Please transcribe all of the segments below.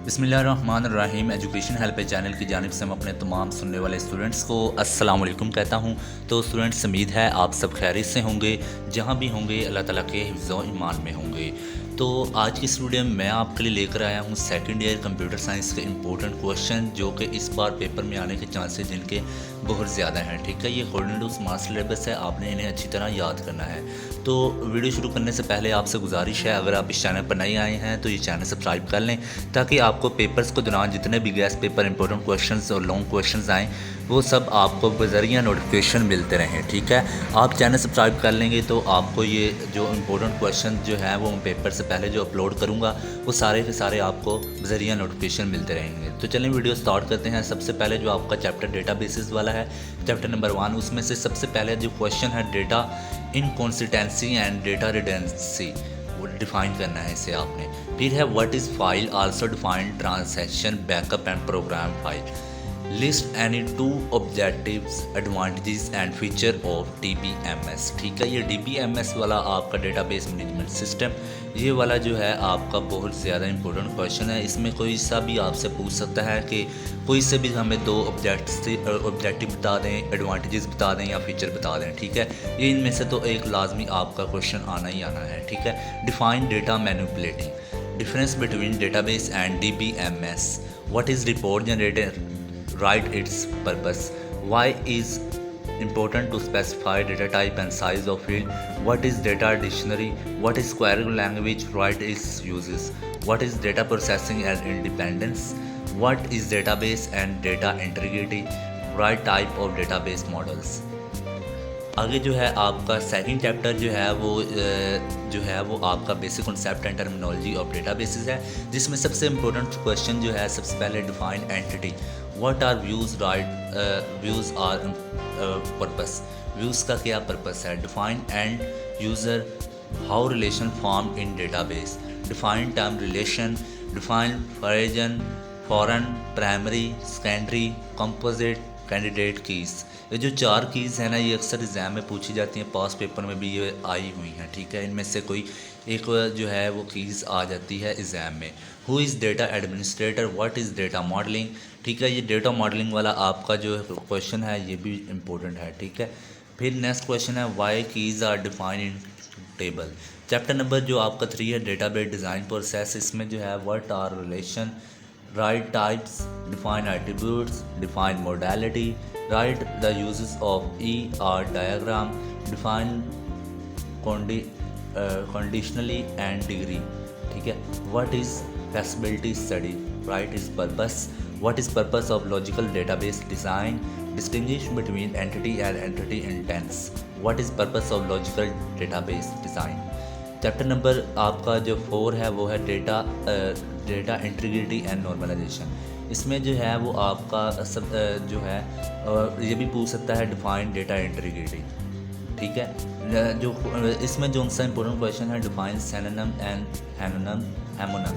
बिस्मिल्लाहिर्रहमानिर्रहीम। Education help channel की जानिब से मैं अपने तमाम सुनने वाले स्टूडेंट्स को अस्सलाम वालेकुम कहता हूँ। तो स्टूडेंट्स, उम्मीद है आप सब खैरियत से होंगे, जहाँ भी होंगे अल्लाह ताला के हिफ्ज़ व ईमान में होंगे। तो आज की इस वीडियो में मैं आपके लिए लेकर आया हूँ सेकंड ईयर कंप्यूटर साइंस के इंपॉर्टेंट क्वेश्चन, जो कि इस बार पेपर में आने के चांसेस जिनके बहुत ज़्यादा हैं। ठीक है, ये अकॉर्डिंग टू स्मार्ट सिलेबस है, आपने इन्हें अच्छी तरह याद करना है। तो वीडियो शुरू करने से पहले आपसे गुजारिश है, अगर आप इस चैनल पर नए आए हैं तो ये चैनल सब्सक्राइब कर लें, ताकि आपको पेपर्स को दौरान जितने भी गैस पेपर इंपॉर्टेंट क्वेश्चंस और लॉन्ग क्वेश्चंस आएँ वो सब आपको बज़रिया नोटिफिकेशन मिलते रहें। ठीक है, आप चैनल सब्सक्राइब कर लेंगे तो आपको ये जो इम्पोर्टेंट क्वेश्चन जो है वो पेपर से पहले जो अपलोड करूँगा वो सारे के सारे आपको बज़रिया नोटिफिकेशन मिलते रहेंगे। तो चलें वीडियो स्टार्ट करते हैं। सबसे पहले जो आपका चैप्टर डेटाबेसेस वाला है, चैप्टर नंबर 1, उसमें से सबसे पहले जो क्वेश्चन है डेटा इनकॉन्सिस्टेंसी एंड डेटा रिडेंडेंसी, वो डिफाइन करना है इसे आपने। फिर है what is file, also define transaction, backup and program file. List any two objectives, advantages and feature of DBMS। ठीक है, ये DBMS वाला आपका डेटाबेस मैनेजमेंट सिस्टम, ये वाला जो है आपका बहुत ज़्यादा इंपॉर्टेंट क्वेश्चन है। इसमें कोई सा भी आपसे पूछ सकता है कि कोई से भी हमें दो ऑब्जेक्टिव बता दें, एडवांटेजेस बता दें या फीचर बता दें। ठीक है, ये इनमें से तो एक लाजमी आपका क्वेश्चन आना ही आना है। ठीक है, define data manipulating, difference between database and DBMS, what is report generator, write its purpose, why is important to specify data type and size of field, what is data dictionary, what is query language, write its uses, what is data processing and independence, what is database and data integrity, write type of database models। आगे जो है आपका second chapter जो है वो आपका basic concept and terminology of databases है, जिसमें सबसे इम्पोर्टेंट क्वेश्चन जो है सबसे पहले define entity, what are views, write views are purpose, views का क्या पर्पस है, define end user, how relation form in database, define term relation, define foreign, foreign, primary, secondary, composite, candidate keys. ये जो 4 keys हैं ना, ये अक्सर exam में पूछी जाती हैं, पास पेपर में भी ये आई हुई हैं। ठीक है, इनमें से कोई एक जो है वो कीज़ आ जाती है एग्ज़ाम में। Who is data administrator, what is data modelling. ठीक है, ये डेटा मॉडलिंग वाला आपका जो क्वेश्चन है ये भी इम्पोर्टेंट है। ठीक है, फिर नेक्स्ट क्वेश्चन है why keys are define in table. Chapter number जो आपका 3 है डेटाबेस डिज़ाइन प्रोसेस, इसमें जो है what are relation, write types, define attributes, define modality, write the uses of ER diagram, define conditionally and degree। ठीक है, what is feasibility study, write its purpose, what is purpose of logical database design, distinguish between entity and entity intents, what is purpose of logical database design। Chapter number आपका जो 4 है वो है data integrity and normalisation. इसमें जो है वो आपका सब जो है ये भी पूछ सकता है डिफाइन डेटा इंटीग्रिटी। ठीक है, जो इसमें जो सा इंपॉर्टेंट क्वेश्चन है define synonym and homonym,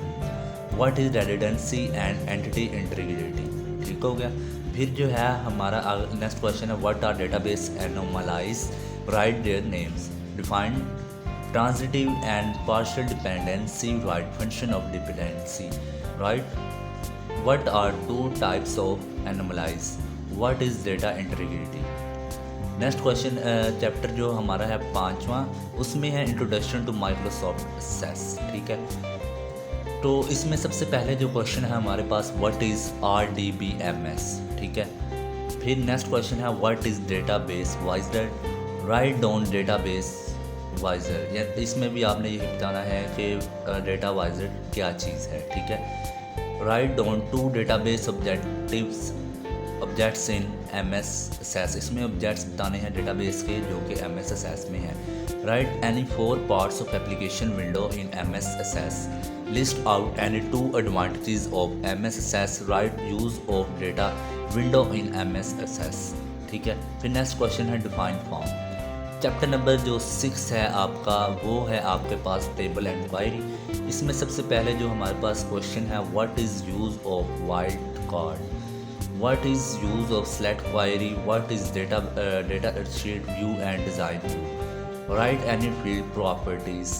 what is redundancy and entity integrity. ठीक हो गया। फिर जो है हमारा नेक्स्ट क्वेश्चन है what are database anomalies, write their names, define transitive and partial dependency, right function of dependency, right, what are 2 types of anomalies, what is data integrity। Next question chapter जो हमारा है 5वां, उसमें है introduction to Microsoft access. ठीक है, तो इसमें सबसे पहले जो क्वेश्चन है हमारे पास व्हाट इज़ RDBMS। ठीक है, फिर नेक्स्ट क्वेश्चन है what is database wizard, write down database wizard, या इसमें भी आपने यही बताना है कि डेटा वाइजर क्या चीज़ है। ठीक है, write down 2 database objects in MS Access, इसमें ऑब्जेक्ट्स बताने हैं डेटाबेस के जो कि MS Access में है। Write any 4 parts of application window in MS Access, list out any 2 advantages of MS Access, right use of data window in MS Access। ठीक है, फिर नेक्स्ट क्वेश्चन है डिफाइन फॉर्म। चैप्टर नंबर जो 6 है आपका वो है आपके पास टेबल एंड क्वायरी। इसमें सबसे पहले जो हमारे पास क्वेश्चन है what is use of wild card, what is use of select query, what is data sheet view and design view, right any field properties.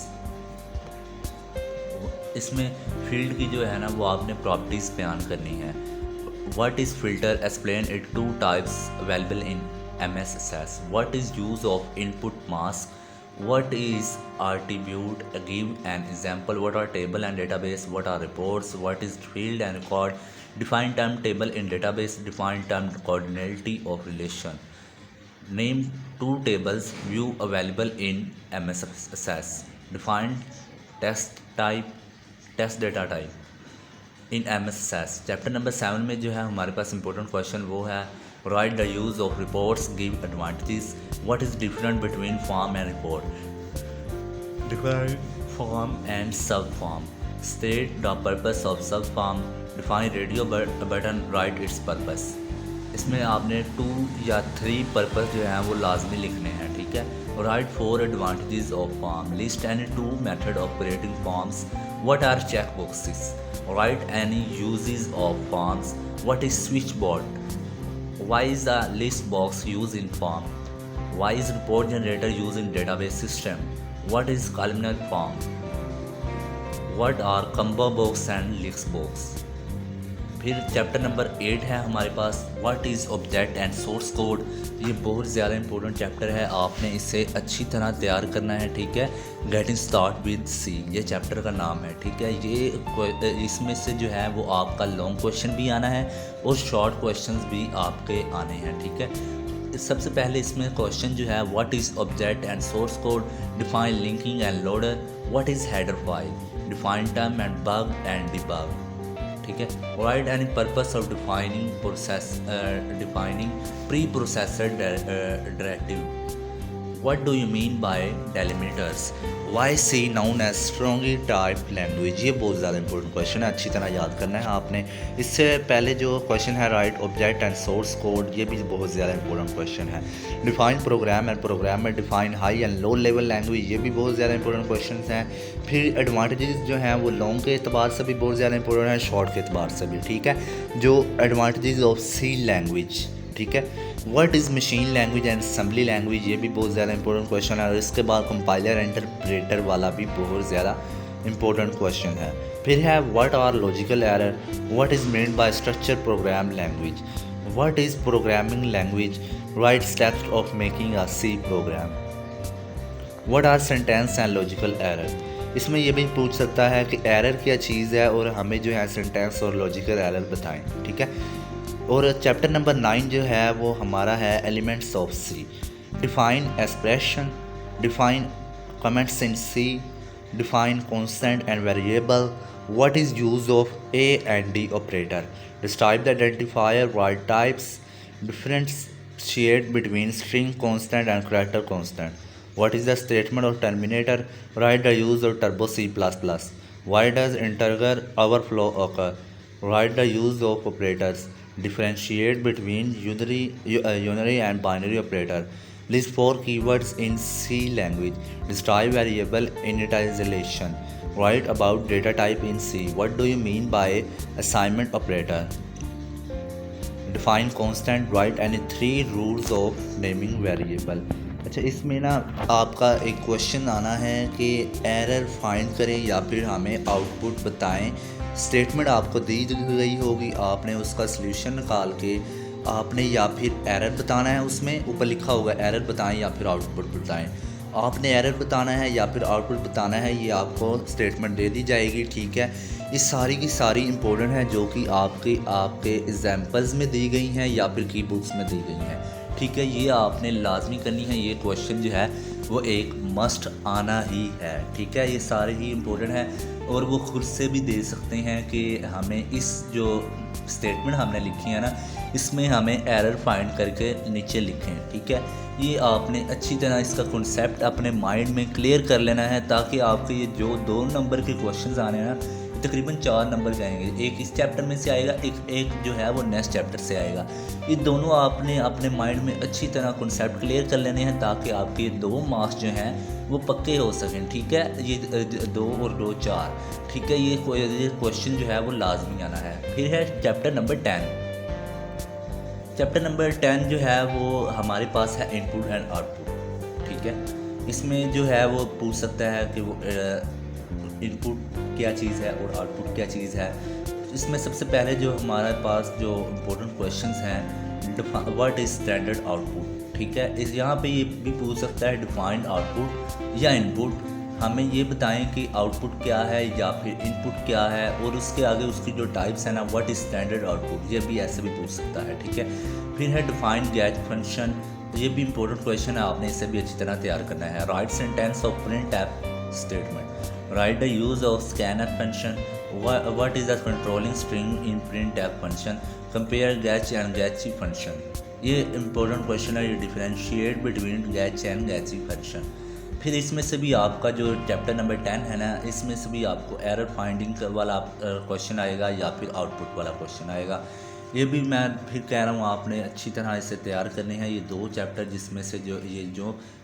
इसमें फील्ड की जो है ना वो आपने प्रॉपर्टीज़ बयान करनी है। What is filter, explain it, two types available in MS Access। What is use of input mask, what is attribute, give an example, what are table and database, what are reports, what is field and record, define term table in database, define term coordinality of relation, name two tables view available in MS Access, define test type, test data type in MS Access। Chapter number 7 में जो है हमारे पास important question वो है write the use of reports, give advantages, what is different between form and report, define form and subform, state the purpose of subform, define radio button, write its purpose। इसमें आपने 2 या 3 purpose जो हैं वो लाजमी लिखने हैं, ठीक है। Write 4 advantages of form, list any 2 method of creating forms, what are check boxes, write any uses of forms, what is switch board, why is the list box used in form, why is report generator used in database system, what is columnar form, what are combo box and list box। फिर chapter number 8 है हमारे पास what is object and source code. ये बहुत ज़्यादा important chapter है, आपने इसे अच्छी तरह तैयार करना है, ठीक है। गेटिंग स्टार्ट विद सी ये चैप्टर का नाम है, ठीक है। ये इसमें से जो है वो आपका लॉन्ग क्वेश्चन भी आना है और शॉर्ट क्वेश्चंस भी आपके आने हैं, ठीक है। सबसे पहले इसमें क्वेश्चन जो है what is object and source code, define linking and loader, what is header file, define term and bug and debug, ठीक है। Write any purpose of defining process, defining preprocessor directive, what do you mean by delimiters, why C known as strongly type language. ये बहुत ज़्यादा important question है, अच्छी तरह याद करना है आपने। इससे पहले जो क्वेश्चन है right object and source code, ये भी बहुत ज़्यादा इंपॉर्टेंट क्वेश्चन है। डिफाइन प्रोग्राम एंड प्रोग्राम में define high and low level language, ये भी बहुत ज़्यादा इंपॉर्टेंट क्वेश्चन हैं। फिर एडवांटेजेस जो हैं वो लॉन्ग के अतबार से भी बहुत ज़्यादा इंपॉर्टेंट है, शॉर्ट के अतबार से भी, ठीक है। जो एडवांटेजेस ऑफ सी लैंग्वेज, ठीक है। What is machine language and assembly language, ये भी बहुत ज़्यादा इंपॉर्टेंट क्वेश्चन है। और इसके बाद कंपाइलर इंटरप्रेटर वाला भी बहुत ज़्यादा इंपॉर्टेंट क्वेश्चन है। फिर है what are logical error, what is mean by structure program language, what is programming language, write steps of making a C program, what are sentence and logical error. इसमें ये भी पूछ सकता है कि एरर क्या चीज़ है और हमें जो है सेंटेंस और लॉजिकल एरर बताएं, ठीक है। और चैप्टर नंबर 9 जो है वो हमारा है elements of C, define expression, define comments in C, define constant and variable, what is use of A and D operator, describe the identifier, write types, differentiate between string constant and character constant, what is the statement of terminator, write the use of turbo C++, why does integer overflow occur, write the use of operators, differentiate between unary and binary operator, list 4 keywords in C language, describe variable initialization, write about data type in C, what do you mean by assignment operator, define constant, write any 3 rules of naming variable। अच्छा, इसमें ना आपका एक question आना है कि error find करें या फिर हमें आउटपुट बताएं। स्टेटमेंट आपको दी गई होगी, आपने उसका सल्यूशन निकाल के आपने या फिर एरर बताना है, उसमें ऊपर लिखा होगा एरर बताएं या फिर आउटपुट बताएं। आपने एरर बताना है या फिर आउटपुट बताना है, ये आपको स्टेटमेंट दे दी जाएगी, ठीक है। ये सारी की सारी इंपॉर्टेंट है जो कि आपके एग्जाम्पल्स में दी गई हैं या फिर की बुक्स में दी गई हैं, ठीक है। ये आपने लाजमी करनी है, ये क्वेश्चन जो है वो एक मस्ट आना ही है, ठीक है। ये सारे ही इम्पोर्टेंट हैं और वो खुद से भी दे सकते हैं कि हमें इस जो स्टेटमेंट हमने लिखी है ना, इसमें हमें एरर फाइंड करके नीचे लिखें, ठीक है। ये आपने अच्छी तरह इसका कॉन्सेप्ट अपने माइंड में क्लियर कर लेना है, ताकि आपके ये जो 2 नंबर के क्वेश्चन आने हैं ना, तकरीबन 4 नंबर जाएंगे। एक इस चैप्टर में से आएगा, एक जो है वो नेक्स्ट चैप्टर से आएगा। ये दोनों आपने अपने माइंड में अच्छी तरह कॉन्सेप्ट क्लियर कर लेने हैं, ताकि आपके ये 2 मार्क्स जो हैं वो पक्के हो सकें, ठीक है। ये 2 और 2 4, ठीक है। ये क्वेश्चन जो है वो लाजमी आना है। फिर है चैप्टर नंबर 10। चैप्टर नंबर 10 जो है वो हमारे पास है इनपुट एंड आउटपुट, ठीक है। इसमें जो है वो पूछ सकता है कि वो इनपुट क्या चीज़ है और आउटपुट क्या चीज़ है। इसमें सबसे पहले जो हमारे पास जो इम्पोर्टेंट क्वेश्चंस हैं, व्हाट इज़ स्टैंडर्ड आउटपुट, ठीक है। इस यहाँ पे ये भी पूछ सकता है डिफाइंड आउटपुट या इनपुट, हमें ये बताएं कि आउटपुट क्या है या फिर इनपुट क्या है, और उसके आगे उसकी जो टाइप्स है ना, व्हाट इज़ स्टैंडर्ड आउटपुट, ये भी ऐसे भी पूछ सकता है, ठीक है। फिर है डिफाइंड गेट फंक्शन, ये भी इंपॉर्टेंट क्वेश्चन है, आपने इसे भी अच्छी तरह तैयार करना है। Write syntax of printf statement, write the use of scanner function, what is the controlling string in printf function, compare getch and getche function. ये इंपॉर्टेंट क्वेश्चन है, ये differentiate between getch and getche function. फिर इसमें से भी आपका जो chapter number 10 है ना, इसमें से भी आपको एरर फाइंडिंग वाला क्वेश्चन आएगा या फिर आउटपुट वाला क्वेश्चन आएगा। ये भी मैं फिर कह रहा हूँ आपने अच्छी तरह इसे तैयार करने हैं, ये 2 चैप्टर जिसमें से जो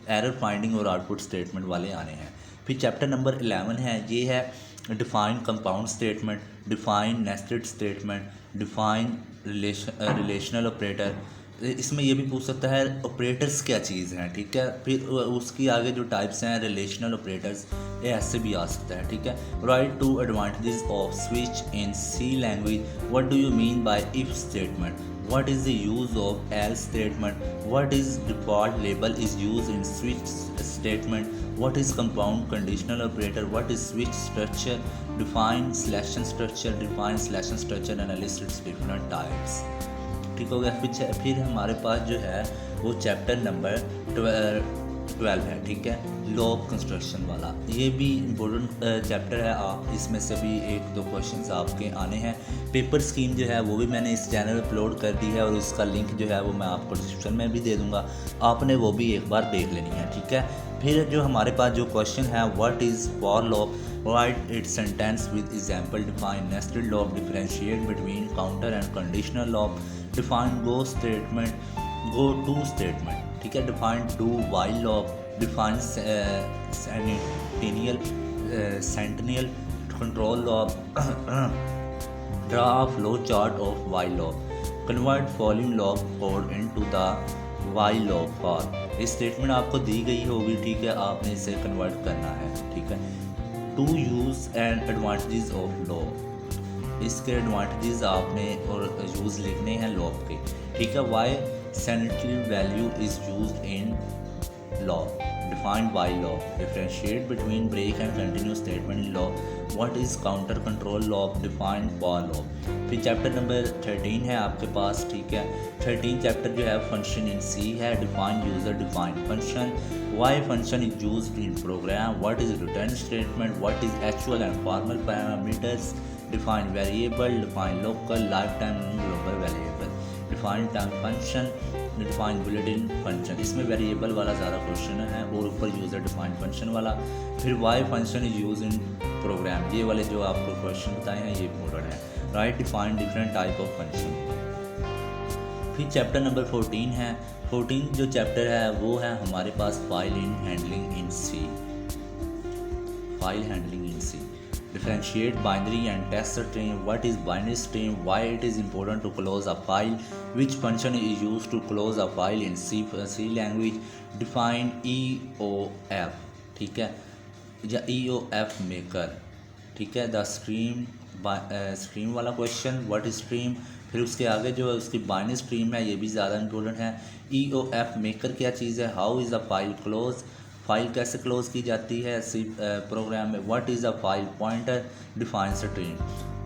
एरर फाइंडिंग और आउटपुट स्टेटमेंट वाले आने हैं। फिर चैप्टर नंबर 11 है, ये है define compound statement, define nested statement, define relational operator. इसमें ये भी पूछ सकता है ऑपरेटर्स क्या चीज़ हैं, ठीक है। फिर उसकी आगे जो टाइप्स हैं रिलेशनल ऑपरेटर्स, ये ऐसे भी आ सकता है, ठीक है। Write two advantages of switch in C language, what do you mean by if statement, what is the use of else statement, what is default label is use in switch statement, what is compound conditional operator, what is switch structure, define selection structure, define selection structure analysis different types, ठीक हो गया। फिर हमारे पास जो है वो chapter number 12 है, ठीक है, लॉ ऑफ कंस्ट्रक्शन वाला। ये भी इम्पोर्टेंट चैप्टर है, आप इसमें से भी 1-2 क्वेश्चंस आपके आने हैं। पेपर स्कीम जो है वो भी मैंने इस चैनल पर अपलोड कर दी है और उसका लिंक जो है वो मैं आपको डिस्क्रिप्शन में भी दे दूँगा, आपने वो भी एक बार देख लेनी है, ठीक है। फिर जो हमारे पास जो क्वेश्चन है, what is for loop, write its sentence with example, define nested loop, differentiate between counter and conditional loop, define go statement, go to statement, ठीक है, define do while loop, define sentinel control loop, draw flow chart of while loop, convert following loop code into the while loop for. ये statement आपको दी गई होगी, ठीक है, आपने इसे कन्वर्ट करना है, ठीक है। Two use and advantages of loop, इसके एडवांटेजेस आपने और यूज़ लिखने हैं लॉ के, ठीक है। Why sanitary value is used in loop, defined by loop, differentiate between break and continue statement in loop, what is counter control loop, defined for loop. फिर chapter number 13 है आपके पास, ठीक है। 13 चैप्टर जो है फंक्शन इन सी है, define user defined function, why function is used in program, what is return statement, what is actual and formal parameters, define variable, define local, life time global variable, define time function, define built in function. इसमें variable वाला ज़्यादा question है और ऊपर user define function वाला। फिर why function is use in program, ये वाले जो आपको क्वेश्चन बताए हैं ये इंपॉर्टेंट है। Write define different type of function. फिर चैप्टर नंबर 14 है, 14 जो चैप्टर है वो है हमारे पास file in handling in C, file handling in C, differentiate binary and text stream, what is binary stream, why it is important to close a file, which function is used to close a file in C language, define EOF, ठीक है, या EOF maker, ठीक है, the stream वाला question, what is stream. फिर उसके आगे जो है उसकी बाइनरी स्ट्रीम है, ये भी ज़्यादा इंपॉर्टेंट है। EOF मेकर क्या चीज़ है, how is a file close, file कैसे क्लोज की जाती है सी प्रोग्राम में, what is a file pointer, define stream.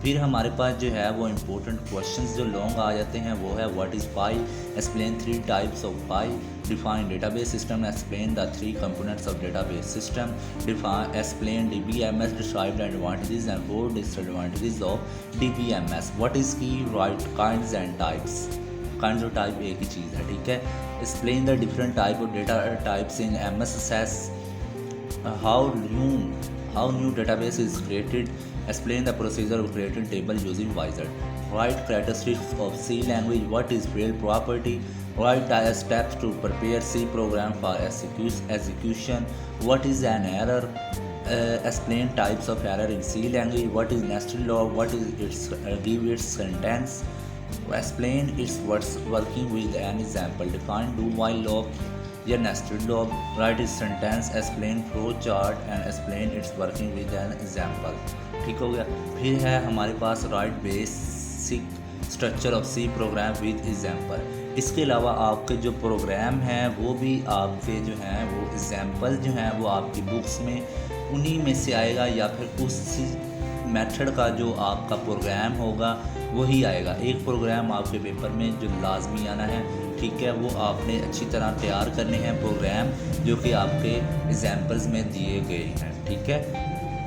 फिर हमारे पास जो है वो इम्पोर्टेंट क्वेश्चंस जो लॉन्ग आ जाते हैं वो है what is file, explain 3 types of file, define database system, explain the 3 components of database system, define explain DBMS, describe the advantages and 4 disadvantages of DBMS, what is की, right kinds and types, kinds और type एक ही चीज़ है, ठीक है। Explain the different type of data types in MS Access, how new database is created, explain the procedure of creating table using wizard, write characteristics of C language, what is field property, write steps to prepare C program for execution, what is an error, explain types of error in C language, what is nested law, what is its give its sentence, explain its working with an example, define do while loop, या nested loop, write its syntax, explain flow chart and explain its working with an example. ठीक हो गया। फिर है हमारे पास write basic structure of C program with example. इसके अलावा आपके जो प्रोग्राम हैं वो भी आपके जो हैं वो एग्जाम्पल जो हैं वो आपकी बुक्स में उन्हीं में से आएगा, या फिर उस मेथड का जो आपका प्रोग्राम होगा वही आएगा। एक प्रोग्राम आपके पेपर में जो लाजमी आना है, ठीक है, वो आपने अच्छी तरह तैयार करने हैं प्रोग्राम जो कि आपके एग्जाम्पल्स में दिए गए हैं। ठीक है,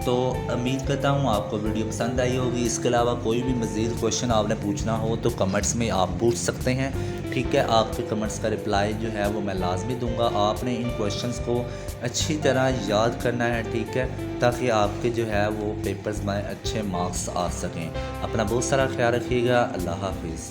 तो उम्मीद करता हूँ आपको वीडियो पसंद आई होगी। इसके अलावा कोई भी मज़ीद क्वेश्चन आपने पूछना हो तो कमेंट्स में आप पूछ सकते हैं। ठीक है, आपके कमेंट्स का रिप्लाई जो है वो मैं लाजमी दूंगा। आपने इन क्वेश्चंस को अच्छी तरह याद करना है, ठीक है, ताकि आपके जो है वो पेपर्स में अच्छे मार्क्स आ सकें। अपना बहुत सारा ख्याल रखिएगा। अल्लाह हाफिज़।